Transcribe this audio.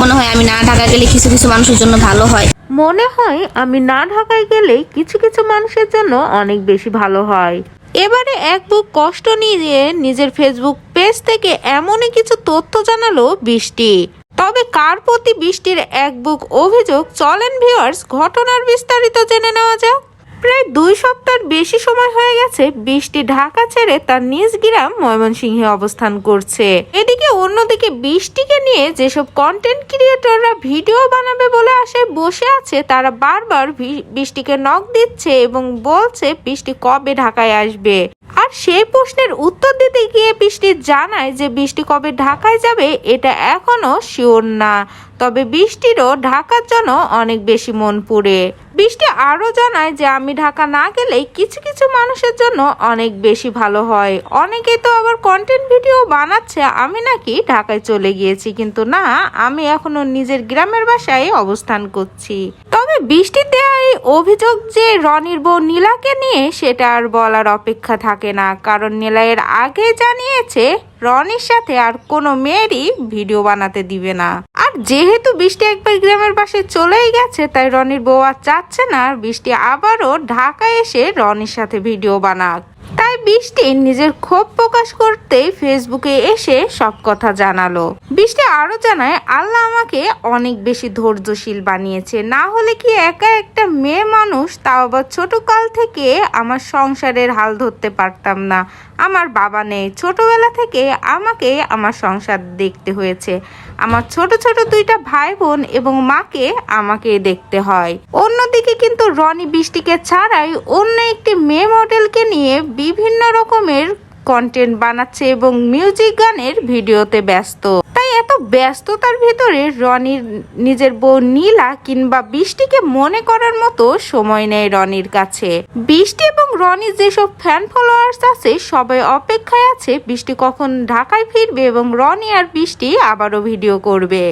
মনে হয় আমি না ঢাকা গেলে কিছু কিছু মানুষের জন্য ভালো হয়। মনে হয় আমি না ঢাকায় গেলে কিছু কিছু মানুষের জন্য অনেক বেশি ভালো হয়। এবারে এক বুক কষ্ট নিয়ে নিজের ফেসবুক পেজ থেকে এমনই কিছু তথ্য জানালো বৃষ্টি। তবে কার প্রতি বৃষ্টির এক বুক অভিযোগ, চলেন ভিউয়ার্স ঘটনার বিস্তারিত জেনে নেওয়া যাক। প্রায় 2 সপ্তাহের বেশি সময় হয়ে গেছে বৃষ্টি ঢাকা ছেড়ে তার নিজ গ্রাম ময়মনসিংহে অবস্থান করছে। এদিকে অন্যদিকে বৃষ্টিকে নিয়ে যেসব কন্টেন্ট ক্রিয়েটররা ভিডিও বানাবে বলে আশায় বসে আছে, তারা বারবার বৃষ্টিকে নক দিচ্ছে এবং বলছে বৃষ্টি কবে ঢাকায় আসবে। আর সেই প্রশ্নের উত্তর দিতে গিয়ে বৃষ্টি জানায় যে বৃষ্টি কবে ঢাকায় যাবে এটা এখনো শিওর না, তবে বৃষ্টিরও ঢাকার জন্য অনেক বেশি মন পুড়ে। বৃষ্টি আরো জানায় যে আমি ঢাকা না গেলে কিছু কিছু মানুষের জন্য অনেক বেশি ভালো হয়। অনেকেই তো আবার কন্টেন্ট ভিডিও বানাচ্ছে আমি নাকি ঢাকায় চলে গিয়েছি, কিন্তু না, আমি এখনো নিজের গ্রামের বাসায় অবস্থান করছি। তবে বৃষ্টির দেয়া এই অভিযোগ যে রনির বউ নীলাকে নিয়ে, সেটা আর বলার অপেক্ষা থাকে না, কারণ নীলা এর আগে জানিয়েছে রনির সাথে আর কোনো মেয়েরই ভিডিও বানাতে দিবে না। আর যেহেতু বৃষ্টি একবার গ্রামের পাশে চলেই গেছে, তাই রনির বউ আর চাচ্ছে না বৃষ্টি আবারও ঢাকায় এসে রনির সাথে ভিডিও বানাক। তাই বৃষ্টি নিজের ক্ষোভ প্রকাশ করতে ফেসবুকে এসে সব কথা জানালো। বৃষ্টি আরো জানায়, আল্লাহ আমাকে অনেক বেশি ধৈর্যশীল বানিয়েছে, না হলে কি একা একটা মেয়ে মানুষ, তাও আবার ছোট কাল থেকে আমার সংসারের হাল ধরতে পারতাম না। আমার বাবা নেই, ছোটবেলা থেকে আমাকে আমার সংসার দেখতে হয়েছে। আমার ছোট ছোট 2টা ভাই বোন এবং মাকে আমাকে দেখতে হয়। অন্যদিকে কিন্তু রনি বৃষ্টিকে ছাড়াই অন্য একটি মেয়ে মডেলকে নিয়ে বিভিন্ন রকমের কন্টেন্ট বানাচ্ছে এবং মিউজিক গানের ভিডিওতে ব্যস্ত। তাই এত ব্যস্ততার ভিতরে রনির নিজের বউ নীলা কিংবা বৃষ্টিকে মনে করার মতো সময় নেই রনির কাছে। বৃষ্টি এবং রনির যেসব ফ্যান ফলোয়ার্স আছে সবাই অপেক্ষায় আছে বৃষ্টি কখন ঢাকায় ফিরবে এবং রনি আর বৃষ্টি আবারও ভিডিও করবে।